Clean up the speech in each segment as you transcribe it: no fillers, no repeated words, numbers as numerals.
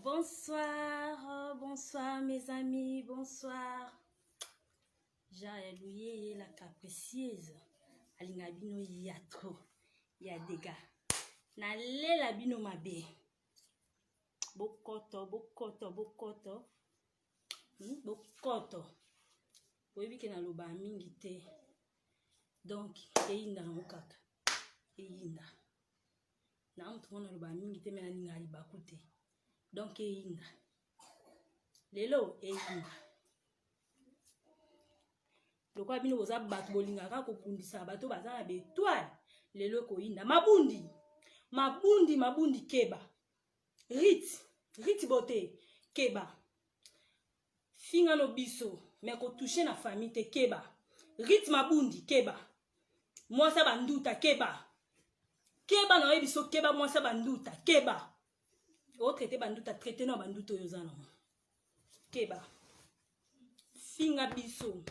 Bonsoir, bonsoir mes amis, bonsoir. J'ai la capricieuse. Alinga bino ya trop. Ya dega. Na lela bino mabe. Bokoto. Bokoto. Oyebi ke na loba mingi te. Donc, eyinda na mokaka. Eyinda. Na mutu na loba mingi te mena ninga libaku te. Donc, eyinda. Lelo, eyinda. Lokwa bino boza batu bolinga kako kundisa bato baza na betwale. Lelo ko yinda. Mabundi keba. Rit bote keba. Finga no biso. Mais ko touche na famille te keba. Rit mabundi keba. Mwasa banduta keba. Keba na biso keba mwasa banduta keba. O traité banduta traité no banduto yozana. Keba. Finga biso.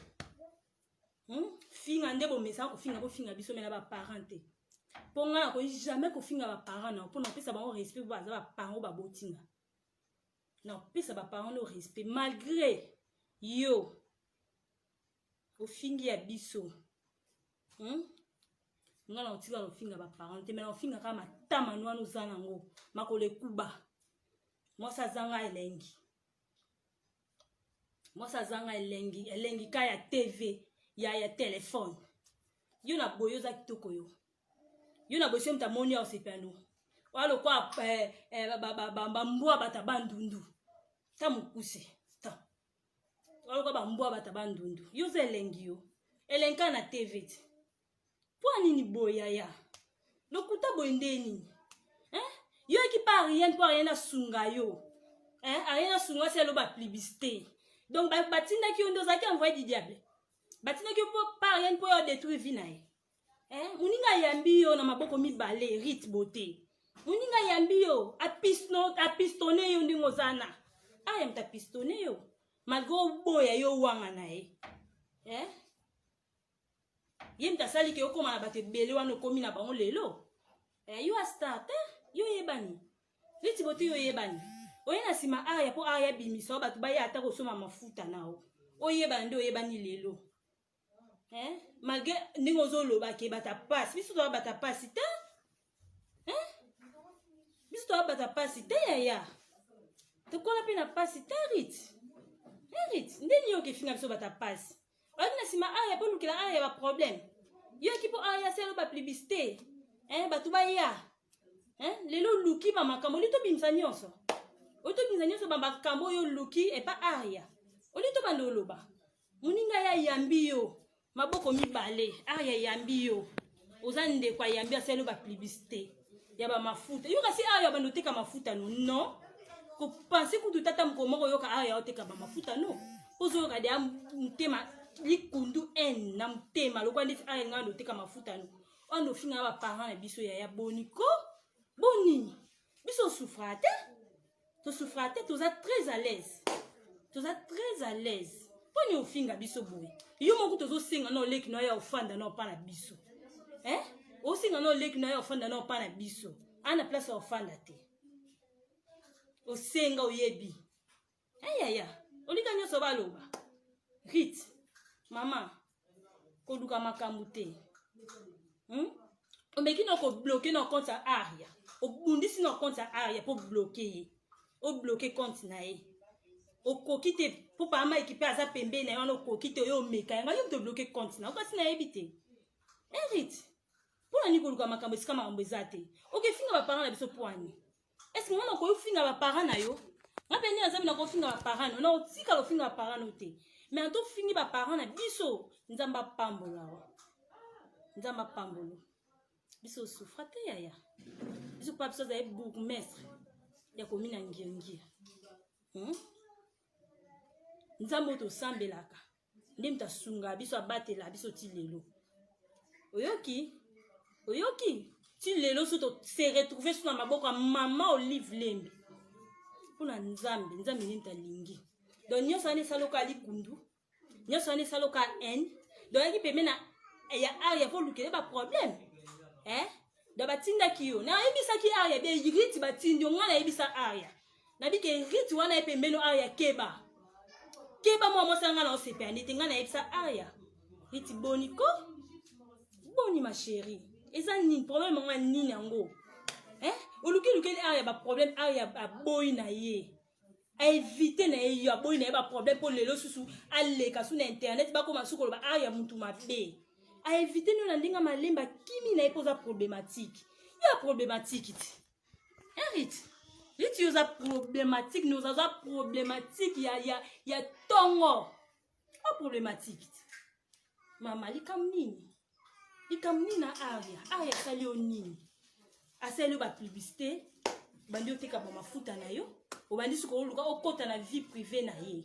Finga ndebo mesa ko finga biso mena ba parenté. Ponga na ko jamais ko finga ba parents na pona pesa ba respect ba za ba parents ba botinga. Non, pesa ba parents no respect malgré yo. O fingi ya biso. Ngala otika ko finga ba parents te mena o finga kama tama no anu zana ngo makole kuba. Mosa zanga elengi. Mosa zanga elengi kaya TV. Ya téléphone. Yo na boyo za kitoko yo. Yo na boyo mta moni au sepano. Walo kwa mbwa bata bandundu. Ta mukuse. Ta. Walo kwa mbwa bata bandundu. Yo ze elengi yo. Elenka na TV. Pour nini boya ya. Lokuta boyendeni. Yo qui pas rien pour rien na sunga yo. Rien na sunga c'est lo ba plébiscité. Donc batina ki ondo za ki envoyer du diable. Batina ki po pas rien pour détruire vinae. Muninga yambi yo na maboko mibale rit beauté. Muninga yambi yo apistonné yo ndingo zana. Mta pistonné yo. Malgré boya yo wanga nae. Yemta sali ke yo koma na bate bele wana komi na bango lelo. Yo a start yo yebani. Rit beauté yo yebani. Oyena sima aya po aya bimisa batu ba ya ata ko soma mafuta nao. Oyeba ndo oyebani lelo. Malgré ningo zolo ba ke bata passe biso to bata passe te biso to bata passe te ya to kola pe na passe te rit ndeni yo ke finga biso bata passe ona sima aya po lukela aya ba problème yo ki po aya selo ba plébiscité batu ba ya lelo luki ba makambo lito bimsa nyonso ba makambo yo luki e pa aya olito bandolo ba muninga ya yambi yo maboko mibale aya yambi yo ozande kwa yambi aselo ba plébiscité ya ba mafuta yo kasi aya ba noteka mafuta no ko penser ku tutata mkomoko yo ka aya oteka ba mafuta no ozo ka dia mtema likundu na mtema lokwa ndi aya nga noteka mafuta no ondo finga ba parents biso ya boniko boni biso souffrate to za très à l'aise Poni ofinga biso boy. Yo moko tozo singa no leki no ya ofanda no pa na biso. O singa no leki no ya ofanda no pa na biso. Ana place ofanda te. O senga oyebi. Ya. Olika nyoso baloba. Rit. Mama. Koduka makambu te. O meki no ko bloquer no compte aria. O bundisi no compte aria pour bloquer. O bloquer compte na e. Okokite pour pas ma équiper à sa pembe na yo okokite yo meka nga yo te bloquer compte na okasi na ebité Rit pour ani koluka makambo sika makambo ezate oke finga ba parents na biso poani est-ce que mona ko finga ba parents na yo ngapeni nzambe na ko finga ba parents na otika lo finga ba parents no te mais to fingi ba parents na biso nzamba pambola biso souffrate ya biso pa biso za bourgmestre ya komina ngiengia Nzambo to sambelaka. Ndimta sunga biso abatela biso ti lelo. Oyoki ti lelo so to se retrouver sur maboko ya mama Olive Lembe. Pona nzambe ndimta lingi. Donc nyoso ane saloka likundu. Nyoso ane saloka en. Donc yaki peme na ya area pour lukele ba problème. Do batinda kiyo. Na yebisa ki area be yigiti batindi ngala yebisa area. nabike riti wana ye pembeno aya keba keba mwa mosanga na osepe anete nga na yebisa aya riti boni ko boni ma chérie eza nini problème nga nini yango oluki aya ba problème aya aboyi na ye a éviter na ye yo aboyi na ye ba problème po lelo susu aleka su na internet bakoma su koloba aya mutu mabe a éviter no na ndinga malemba kimi na ye poza problématique ya problématique ti riti yoza problématique nous aza problématique ya tongo a problématique ti mama likam nini na aria sali o nini asali ba publicité bandi oteka ba mafuta na yo obandi suko oluka okota na vie privée na ye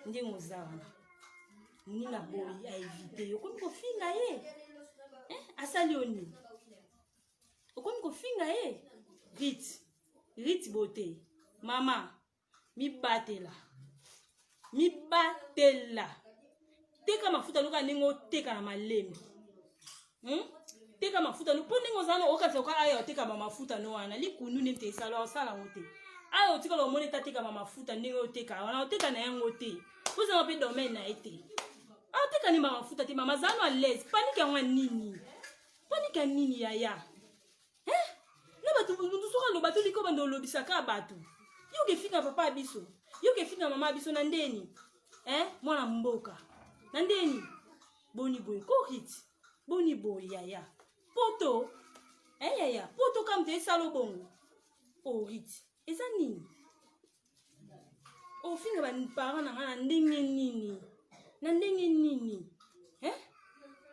ndenge ozawana ninga boyi a éviter okomi kofinga ye asali o nini okomi kofinga ye riti bote mama mibatela teka mafuta luka ndenge oteka na malembe teka mafuta no po ndenge ozana okatisa oka aya oteka mafuta no wana likunu nde esala osala ngote aya otikala omoni tateka mafuta ndenge oteka wana oteka na yango te ozanga mpe domaine na ye te oteka ni mafuta te mama zano a l'aise panike yango nini yaya na bato soka lo bato liko bando lobisaka bato yo kefinga papa abiso yo kefinga mama abiso na ndeni mwana mboka na ndeni boni boy ko hit boni boy yaya poto yaya poto kamte esalo bongo o hit eza nini o finga ba parents na ngana ndenge nini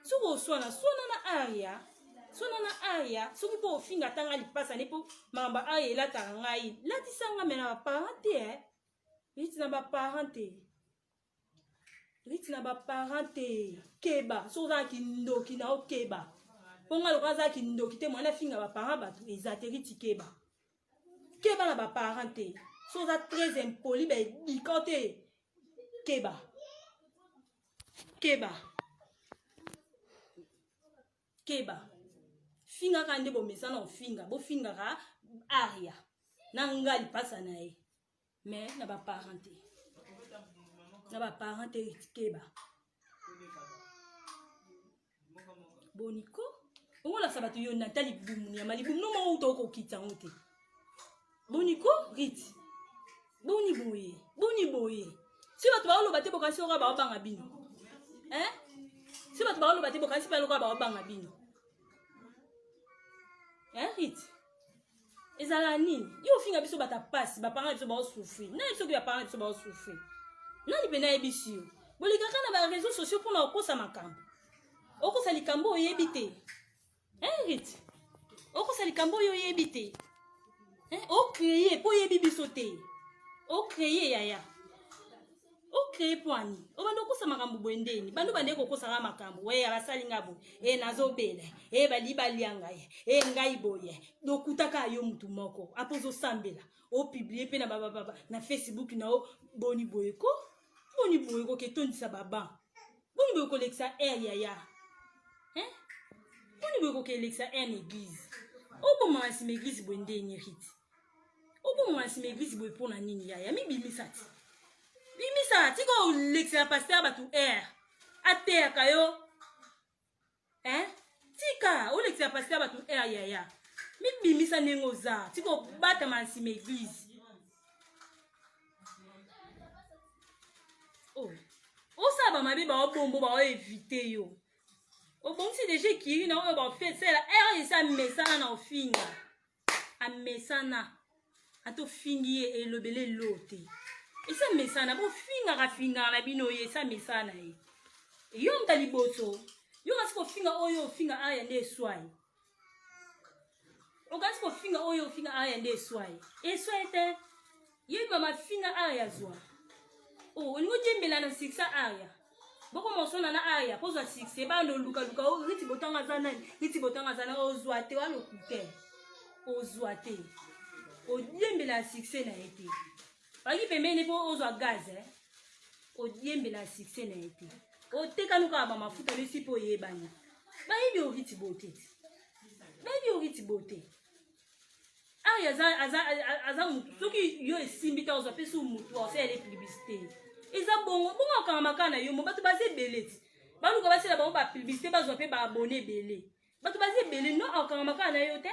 suko swana na aya soki po ofinga tanga lipasa ne po mamba aya elataka ngai latisanga me na baparent te riti na baparent te keba soki ozalaki ndoki na okeba mponga loka azalaki ndoki te mwana finga baparent bato eza te riti keba na baparent te soki oza très impoli baebika te keba finga ka nde bomesana ofinga bofingaka aria na nga lipasa na ye mais na baparent te keba boniko ongolakisa bato yo nata libumu nyama libumu no moko uta okokita yango te boniko riti boni boye si bato baoloba te bokanisi oka baobanga bino si bato baoloba te bokanisi mpe loka baobanga bino riti ezala nini yo ofinga biso bata pasi baparent biso baosouffrir nani biso ki baparent biso baosouffrir nani mpe nayebi si yo bolikaka na bareseau sociaux mpona okosa makambo okosa likambo oyebi te riti okosa likambo oyo oyebi te ocreye mpo oyebi biso te ocreye yaya ocreye mpo ani obanda okosa makambo boye ndeni bando bandeki okosaka makambo weya basali nga boye nazobela balibalianga ye ngai boye dokutaka yo mutu moko apo ozosambela opiblie mpe na Facebook na o boni boye ko ketondisa baba boni boye kolekisa yaya boni boye kokelekisa na église obomaka nsima église boye ndeni riti obomaka nsima église boye mpona nini yaya mibimisa tika olekisa paster bato ateyaka yo tika olekisa paster bato yaya mibimisa ndenge oza tika obatama nsima église osala bamabe baobombo baoevite yo obongisi deja ekiri na oyo baofesela esa mesana na ofinga amesana atofingi ye elobele lo te esa mesana bofingaka na bino ye esa mesana ye yo mta liboso yo kasi kofinga oyo ofinga aya nde eswai okasi kofinga oyo ofinga aya nde eswai te yeba mafinga aya zwa olingo jembela na siksa aya boko mosona na aya pozwa sikse bando luka riti botanga zana ozwa te walokute ozwa te odiembela sikse na ye te baki pembeni po ozwa gaz odiembela sikse na ye te otekanuka bamafuta besi po oyebani bayebi oriti bote aya aza mutu soki yo esimbi ta ozwa pe so mutu osala ele publicité eza bongo akanga makana yo mo bato baza ebele ti baluka basala bango bapublicité bazwa pe baabone ebele bato baza ebele no akanga makana na yo te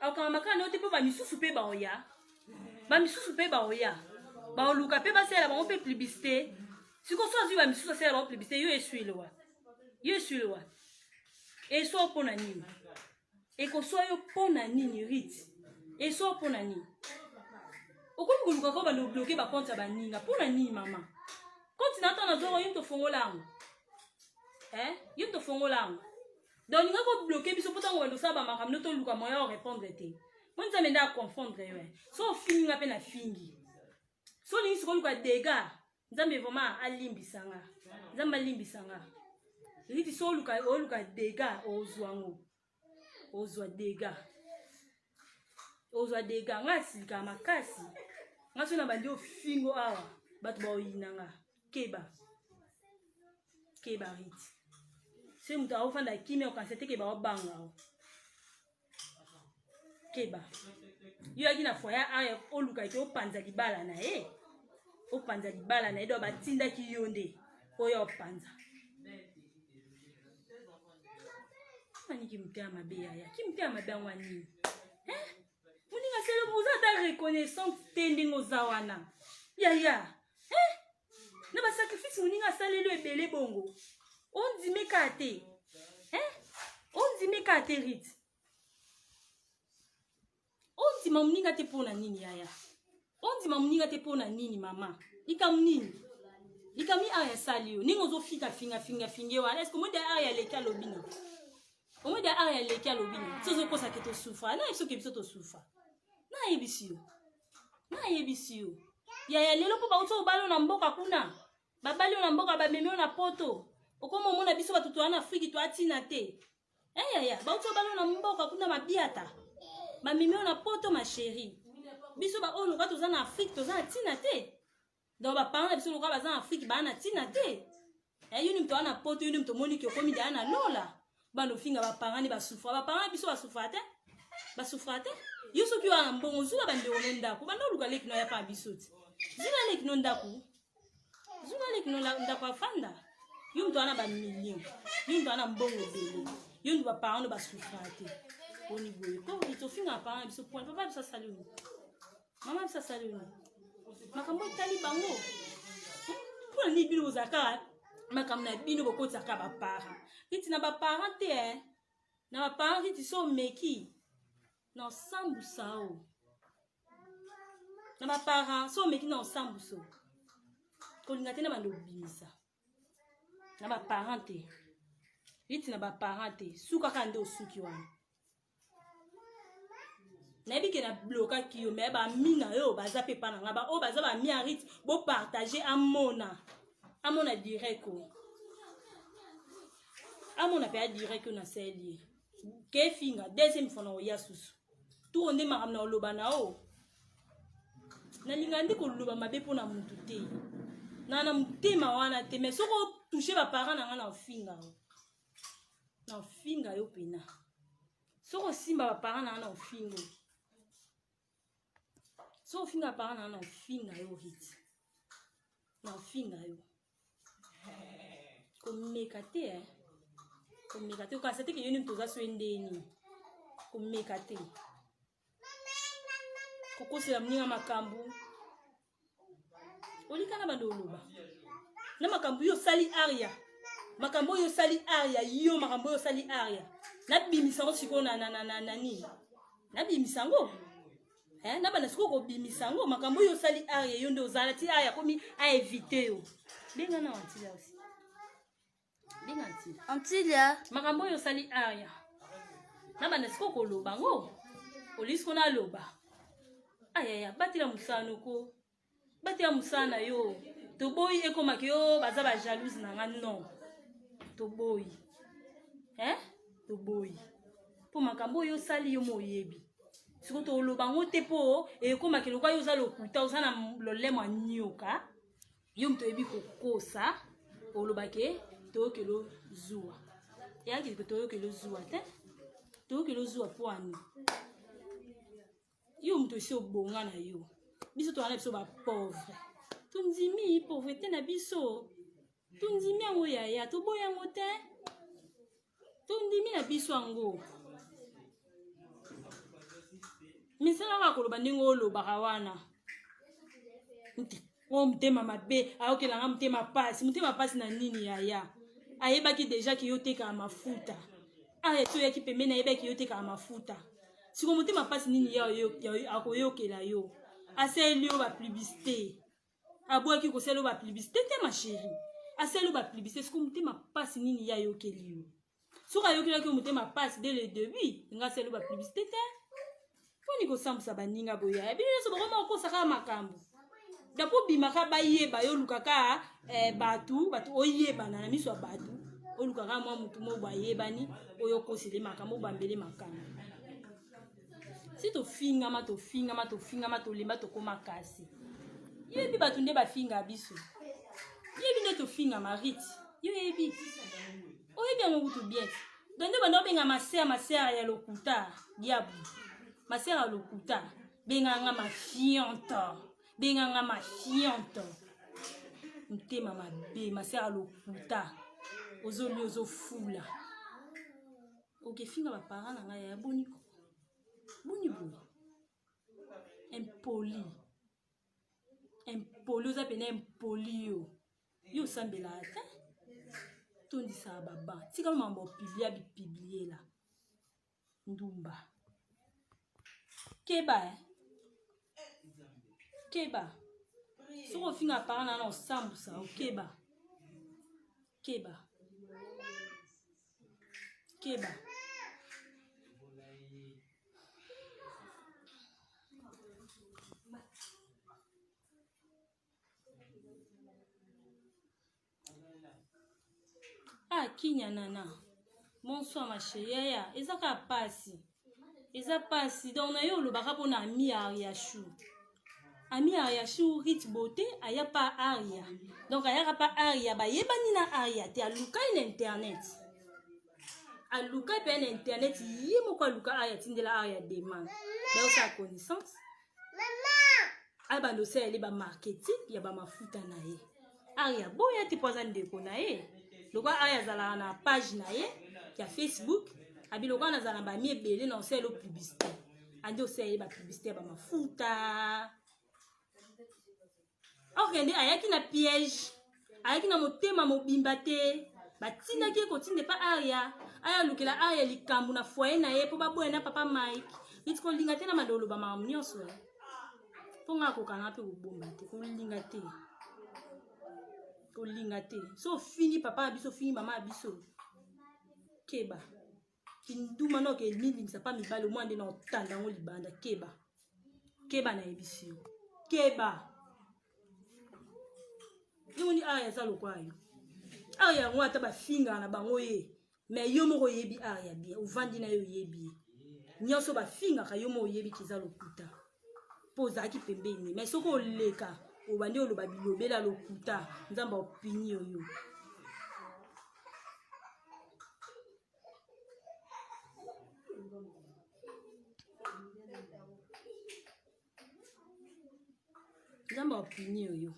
akanga makana na yo te mpo bamisusu mpe baoya bamisusu mpe baoya baoluka mpe basala bango mpe publicité siko so azwi bamisusu asala bango publicité yo eswile wa eswa mpo na nini ekoswa yo mpo na nini rite eswa mpo na nini okomi koluka ko balobloke bakonte ya baninga mpo na nini mama konti na ata nazoro yo tofongola yango yo tofongola yango donc ninga kobloke biso mpo ntango balosala bamakambo no toluka moya orépondre te mo nzambe nde aconfondre yo so ofinginga mpe na fingi so ningi sikoluka dega nzambe vraiment alimbisanga nzambe alimbisanga riti so oluka dega ozwango ozwa dega nga asilika makasi nga so na bandi ofingo awa bato baoyinanga keba riti se mutu aofanda kimia okanisa te keba obanga o keba yo yaki na foya aya oluka ete opanza libala na ye do batindaki yo nde oyo opanza ani kimutema mabe yaya kimutema mabe yango anini moninga selo oza ata reconnaissante te ndenge oza wana yaya na basacrifice moninga asaleli ebele bongo ondimeka te rite ondima moninga te mpo na nini yaya ondima moninga te mpo na nini mama likamu nini likami aya sali yo ninga ozofika finga wana eske omode aya leki alobina omode aya leki alobina sozokosa ke tosufra na yebiso ke biso tosufra nayebisi yo yaya lelo mpo bauti obalo na mboka kuna babali yo na mboka bamemi yo na poto okoma omona biso batutu wana afriki toatina te yaya bauti obalo na mboka kuna mabiata bamemi yo na poto ma chéri biso baoyo loka toza na afriki toza na tina te donc baparent na biso loka baza na afriki baa na tina te yo ni mto wana poto yo ni mto moniki okomi daa na lola bano finga baparent ni basufra baparent biso basufra te yo soki wana mbongo zula bandeko no ndako banda oluka leki no ya pa biso ti zula leki no ndako afanda yo mto wana bamillion yo mto wana mbongo ebele yo mto baparent no basufra te oni boye ko itofinga baparent biso point papa biso asali mama biso asali makambo etali bango mpona nini bino bozalaka makambo na bino bokotisaka baparent riti na baparent te na baparent riti so omeki na osambusa o na baparent so omeki na osambusa kolinga te na bando obimisa na baparent te riti na baparent te sukaka nde osuki wana nayebi ke na blokaki yo me bamina yo baza mpe mpa na nga baoyo baza bami ya rite bopartage amona direct o amona mpe ya direct na seli ke finga deuxième fois na oya susu tu onde makambo na oloba na o nalinga ndi koloba mabe mpo na mutu te na motema wana te me soki otouche baparent na nga na ofinga yo pena soki osimba baparent na nga na ofingo so ofinga baparent na nga na ofinga yo rite na ofinga yo komeka te okasa te ke yo nini toza so endeni komeka te kokosela moninga makambo olika na bando oloba na makambo yo osali aria makambo oyo osali aria yo makambo oyo osali aria nabimisango sikoyo na nini nabimisango na bana sikoyo kobimisango makambo oyo osali aria yo nde ozala ti aya komi aevite yo benga na wantila osi benga antilia makambo oyo osali aria na bana sikoyo koloba ngo olisiko na loba ayaya batila musano ko batila musana yo toboyi ekomaki yo baza ba jalouse na nga non toboyi toboyi po makambo oyo osali yo moyebi siko toloba ngo te po ekomaki lokwa yo oza lokuta oza na lolemo anyoka yo mto yebi kokosa olobake toyokelo zuwa yaki toyokelo zuwa te toyokelo zuwa po ani yo muto si obonga na yo biso to ana biso ba pauvre tundimi pauvreté na biso tundimi yango yaya to boya yango te tundimi na biso yango misala ka koloba ndenge olobaka wana o mutema mabe ayokelanga mutema pasi na nini yaya ayebaki deja ki yo tekaka mafuta aya to yaki pembeni ayebaki yo tekaka mafuta siko mutema pasi nini akoyokela yo aseli yo bapublicité abwaki kosala yo bapublicité te ma chéri aseli yo bapublicité siko mutema pasi nini ya yokeli yo soki ayokelaki yo mutema pasi dès le début nga aseli yo bapublicité te poni kosambusa baninga boya bino nyonso bakoma okosaka makambo dapo bimaka bayeba yo lukaka batu oyebana na miso ya batu olukaka mwa mutu mo bayebani oyo kosele makambo bambele makambo si tofingama tolemba tokoma kasi yebi batu nde bafinga biso yebi nde tofinga mariti yo yebi oyebi yango kutu bien donc nde banda obenga masere ya lokuta diabu masere ya lokuta benganga mafiante mutema mabe masere ya lokuta ozoli ozofula okefinga bapara na ngai ya boni boye impoli oza pena impoli yo osambela te tondisaka baba tika mambo opiblia bipiblie la ndumba keba soko ofinga para na osambusa okeba keba kinya nana bonsoir ma chérie yaya eza ka pasi donc na yo olobaka mpona ami ariashu rit beauté aya pa aria donc ayaka pa aria bayebani na aria te alukai na internet ye moko aluka aria tindela aria demande bayosa connaissance abanda osala bamarketing ya bamafuta na ye aria boya te po aza ndeko na ye lokwa aria azalaka na page na ye ya Facebook abi lokwa nazala na bami ebele na osala publicité andi osala bapublicité ya bamafuta okende ayaki na piège ayaki na motema mobimba te batindaki ye kotinde pa aria aya lukela aria likambo na foyer na ye mpo baboya na papa Mike niti kolinga te na mandolo bamakambo nyonso mpo nga akokanga mpe kobomba te kolinga te so ofingi papa na biso ofingi mama ya biso keba kinduma noke milimisa pa mibale omwa nde na otanda yango libanda keba na yebisi yo keba nimoni aria eza lokwa yo aria yango ata bafingaka na bango ye me yo moko oyebi aria bien ovandi na yo oyebi ye nyonso bafingaka yo moko oyebi kiza lokuta mpo ozalaki pembeni me soki oleka obandi oloba bilobela lokuta nzambe opini oyo nzambe opini oyo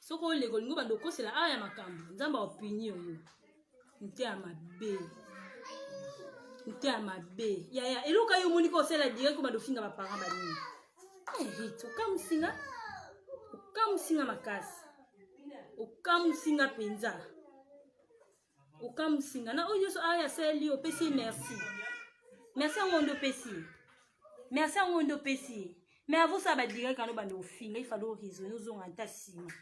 soko oleka olingi obanda okosela awa ya makambo nzambe opini oyo nte ya mabe yaya eloka yo omoni ko osala direct obanda ofinga baparent banini rit okamusinga makasi okamusinga mpenza okamusinga na oyo nyonso awa yasali opesi ye merci yango nde opesi me avosala badirect kana obanda ofinga ifale orisone ozonga nta nsima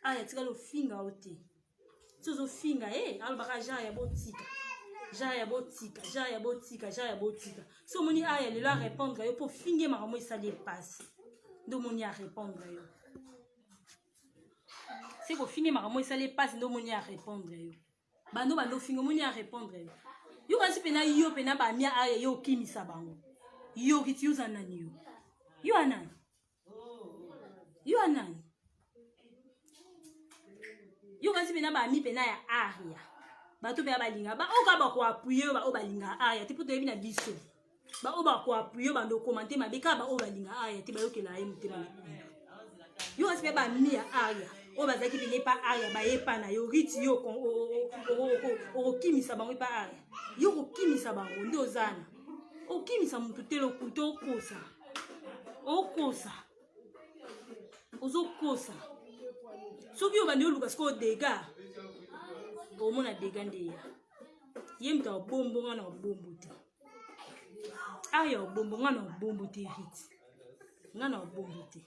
aya tikala ofinga o te ti ozofinga alobaka genre ya botika so omoni aya lelo arépondre yo mpo ofingi ye makambo esali epasi nde omoni arépondre yo seke ofingi makambo esali epasi nde omoni arépondre yo bando ofinga omoni arépondre yo yo kasi pena yo pena bamia aya yo okimisa bango yo kiti yoza nani yo anani yo kasi pena bami pena ya aria bato be balinga ba oka ba ko appuyer ba o balinga aya ti poto yebi na biso ba o ba ko appuyer ba ndo commenter mabeka ba o balinga aya ti ba yokela ye mutema yo aspe ba mi ya aya o bazaki pele pa aya ba yepa na yo riti yo o kimisa bango pa aya yo ko kimisa bango ndo zana o kimisa mutu telo kuto kosa o kosa ozo kosa soki yo bandi oluka siko dega omona dega ndeya ye mutu abombo ngana obombo te aya obombo ngana obombo te riti ngana obombo te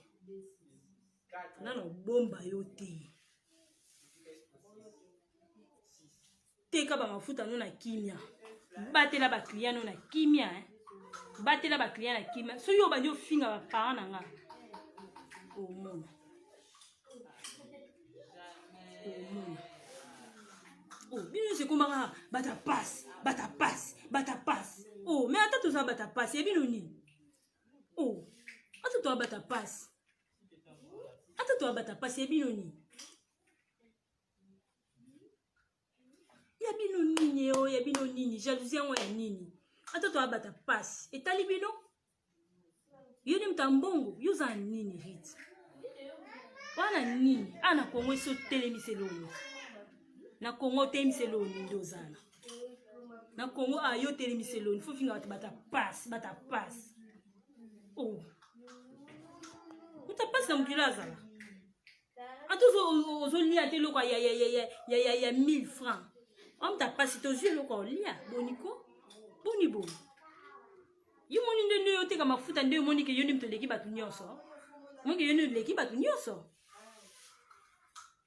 ngana obomba yo te teka ba mafuta no na kimia batela ba client no na kimia batela ba client na kimia so yo bandi ofinga ba parents na nga omona oh bino se komanga bata passe oh mais attends tout ça bata passe et bino ni oh attends toi bata passe et bino ni ya bino nini jalousie ngo ya nini attends toi bata passe et tali bino yo ni mtambongo yo za nini hit wana nini ana kongo so telemiseloni na kongo telemiseloni ndozana na kongo ayo telemiseloni fo finga bata passe oh uta passe na mkilaza atozo ozolia te loko ya 1000 francs on ta passe to jeu loko lia boniko bonibo yo moni ndende yo te ka mafuta nde moni ke yo ni mtoleki batu nyonso mongi yo ni leki batu nyonso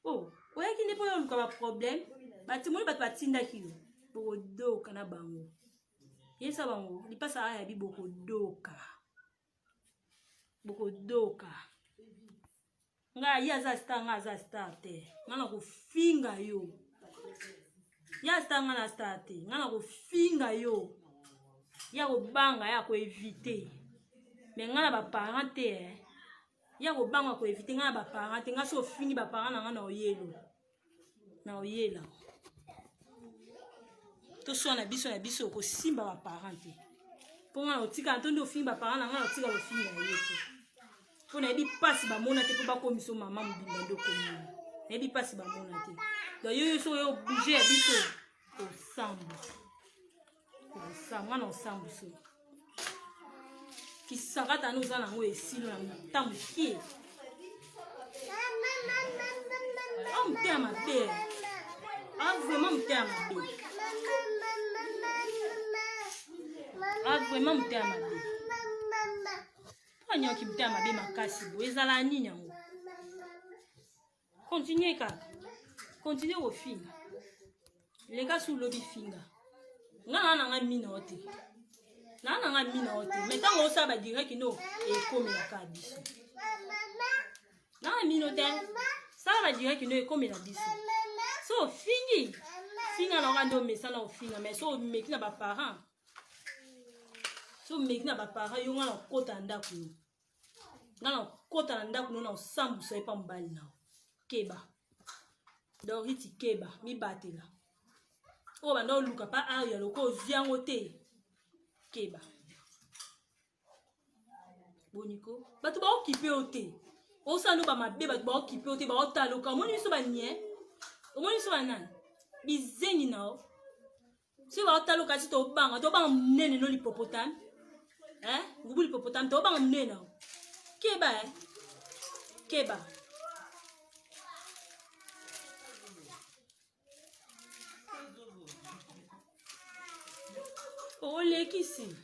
oh oya ki ne po yo luka ba problème bati moni batu batinda kilo boko doka na bango yesa bango lipasa aya bi boko doka nga ya za star te ngana ko finga yo ya star ngana star te ngana ko finga yo ya ko banga ya ko éviter mais ngana ba parents te ya ko banga ko éviter ngana ba parents te nga so fingi ba parents na ngana oyela to so na biso ko simba ba parents te po ngana otika ntondo fingi ba parents na ngana otika lo finga yo te po na ebi pasi ba mona te po ba komiso mama mbimba ndo komona ebi pasi ba mona te do yo so yo bouger biso o sambu ngana osambu so kisakata no za nango esilo na mutambu kie mutema mabe vraiment mutema mabe anya ki mutema mabe makasi bo ezala nini yango continue au finga les gars sous lobby finga nga minote nga minote mais tant on ça ba direct no et comme la kabiso na minote ça va dire que no et comme la biso so finga na ngando mesa na finga mais so meki na ba parents yo nga na kota ndaku no na osambu so epa mbali na keba doriti keba mi batela o banda luka pa aya loko viango te keba boniko batu ba okipe ote o sanu ba mabe batu ba okipe ote ba otaloka omoni so ba nie omoni so ba nani bizengi nao si ba otaloka si to banga mnene no lipopotame ngubu lipopotame to banga mnene nao keba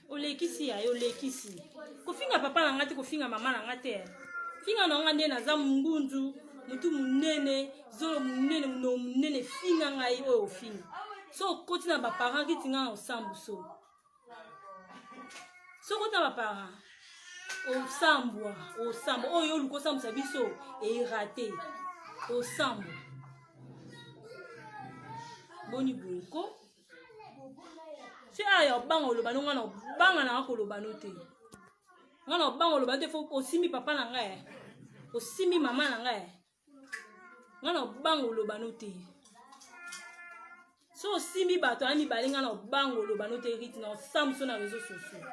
olekisi ya olekisi kofinga papa na ngate kofinga mama na ngate finga na ngande na za mungunzu mutu munene zolo munene muno munene finga ngai oyo finga so koti na ba parents kitinga osambu so koti na ba parents osambu oyo luko sambu sa biso e raté osambu boni bonko si aya bango lo bano ngana banga na ko lo bano te ngana bango lo bano te fo osimi papa na ngai osimi mama na ngai ngana bango lo bano te So simi bato ami balinga na bango lo banote rite na samso na réseaux sociaux.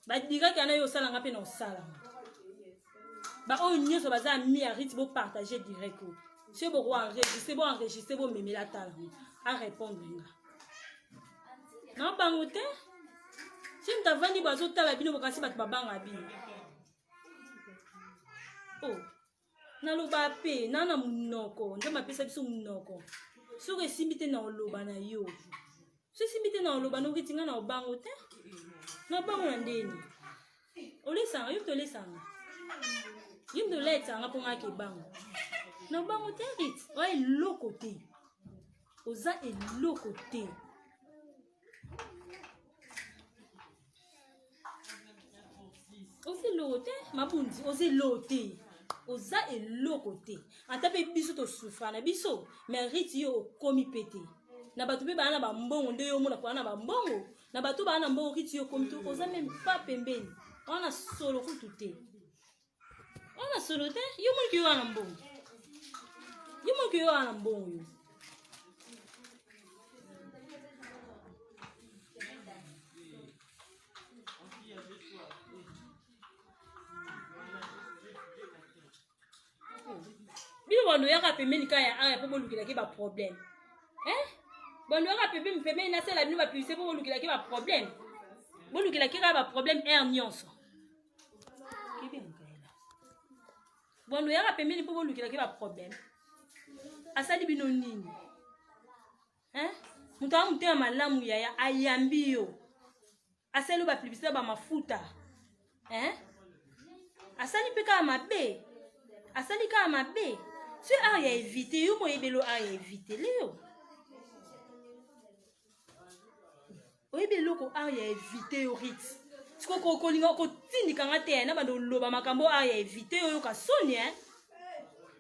Ba direct ana yo sala ngape na sala. Ba o nyoso baza mi a rite bo partager direct ko. C'est bon enregistrer bon meme la tala. À répondre nga. Na bango te. Si mtavandi bazo tala bino bokasi bat babanga bino. Oh. Na loba pe nana munoko, ndema pesa biso munoko. Soki simbite na oloba na yo. So simbite na oloba no ritinga na obango te. Na bango na ndeni. Olesanga, yo to lesanga. Yo ndo leta nga ponga ke bango. Na bango te rit. O e loko te. Oza e loko te. Ozi lote, mabundi, ozi lote. Oza e lokote. Antape biso to souffra na biso, mais riti yo komi pété. Na batu pe ba na ba mbongo nde yo mona kwa na ba mbongo. Na batu ba na mbongo riti yo komi to oza même pas pembeni. On a solo kututé. On a solo te, yo mo ki yo na mbongo. Yo mo ki yo na mbongo yo. Bino bando yaka pembeni ka ya aya po bolukila ki ba problème. Bando yaka pembeni na sala bino ba publicité po bolukila ki ba problème. Bolukila ki ka ba problème nyonso. Ki bien ngela. Bando yaka pembeni po bolukila ki ba problème. Asali bino nini? Mutu amutema malamu ya ayambi yo. Asali ba publicité ba mafuta. Asali pe ka mabe. Asali ka mabe. Si a ya éviter yo mo ebelo a ya éviter leo. O ebelo ko a ya éviter yo rit. Siko ko linga ko tindika ngate na bando loba makambo a ya éviter yo ka soni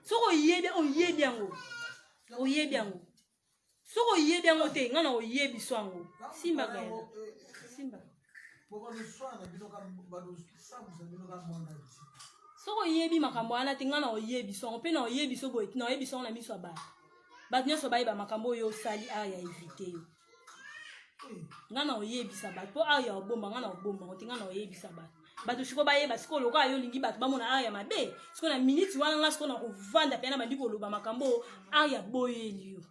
Soko yebi on yebi yango. O yebi yango. Soko yebi yango te ngana o yebi swango. Simba gaela. Simba. Poko no swana bino ka bado sabu bino ka mwanda. Soko yebi makambo ana tinga na oyebi so pe na oyebi so boy na oyebi so na miso ba bat nyoso ba iba makambo yo sali a ya éviter yo ngana oyebi sa ba po a ya obomba ngana obomba tinga na oyebi sa ba batu shiko ba yeba siko loka yo lingi batu ba mona a ya mabe siko na minute wana nga siko na kovanda pe na bandiko loba makambo a ya boyeli yo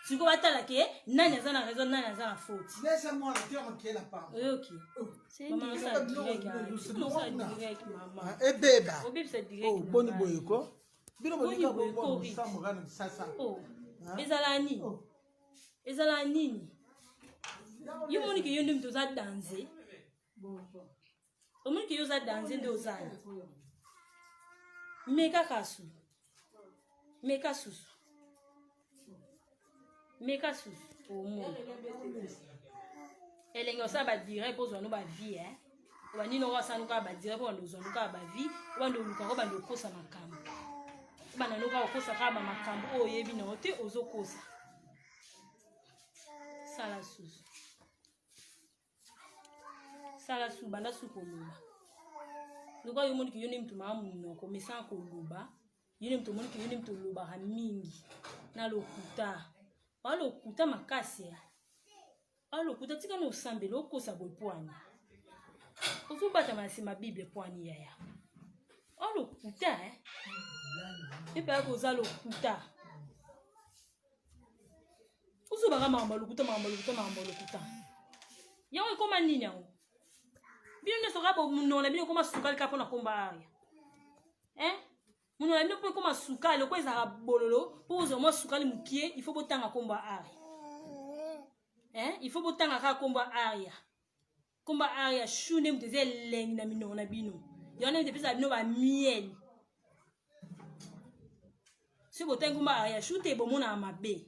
siko batala ke nani azana raison nani azana faute Laisse-moi la dire que la part. OK c'est maman ça direct maman E beba. O bébé c'est direct. Oh, boni boyeko. Bino bonika bo samuga na sasa. Oh. Ezala nini? Ezala nini? Yo moni ke yo ndimi toza danser. O moni ke yo za danser ndo ozala. Meka kasu. Meka susu. Meka susu. O mo. Elengo sa ba direct pozo no ba vie Wani no wasa nuka ba direct po ndo zo nuka ba vie wando luka ko ba ndo kosa makambo. Bana nuka kosa ka ba makambo o yebi no te ozo kosa. Sala susu. Sala su banda su koluba. Nuka yo moni ki yo ni mtu mamu no ko mesa koluba. Yo ni mtu moni ki yo ni mtu luba ha mingi na lokuta. Ba lokuta makasi Alo kuta tika no sambe lo kosa boy poani. Ozo bata masima Bible poani yaya. Alo kuta Epe ako zalo kuta. Ozo baka mamba lokuta. Yango koma nini yango? Bino ne soka bo munona bino koma sukali kapo na komba aya. Munona bino po koma sukali ko ezaka bololo, po ozo mo sukali mukie, il faut botanga komba aya. Il faut botanga ka komba aya. Komba aya shune mteze lengi na minona bino. Yone mtepesa bino ba miel. Si botanga komba aya shute bomona mabe.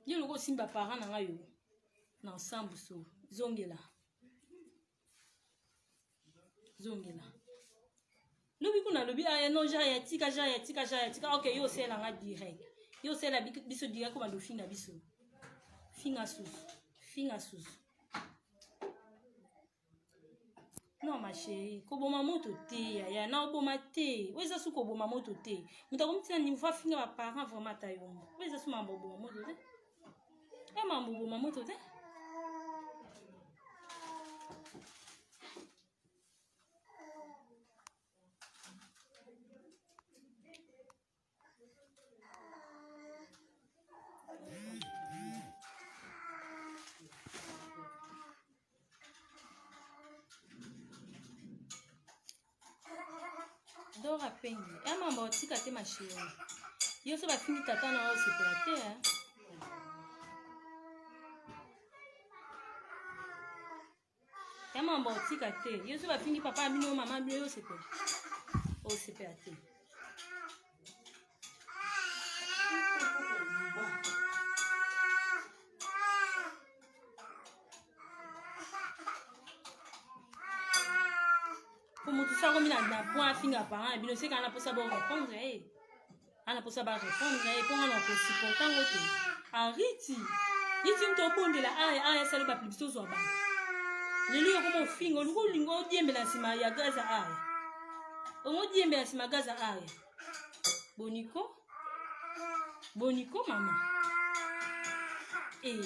Yo loko simba parent na yo. Na ensemble so zongela. Lobi kuna lobi aya no jaya tika. Okay, yo sela nga direct. Yo sela biso direct ko bando finga biso. Finga sus. Non ma chérie, koboma moto te ya na oboma te. Weza su koboma moto te. Mutakomtina ni mva finga ba parents vraiment tayombo. Weza su mambo boma moto te. E mambo boma moto te. Dora pengi. E mambo tika te ma chérie. Yo so ba fingi tata na o sepela te hein. E mambo tika te. Yo so ba fingi papa bino mama bino yo sepela. O sepela te. Como tu sais comme na point finga parent bino c'est quand la posa ba répondre eh. Ana posa ba répondre eh pour on ko supportant wote. Ariti. Iti nto bonde la aya sale ba plibso zo ba. Lelo yo como fingo luko lingo diembe la sima ya gaza aya. Ongo diembe la sima gaza aya. Boniko? Boniko mama. Eh.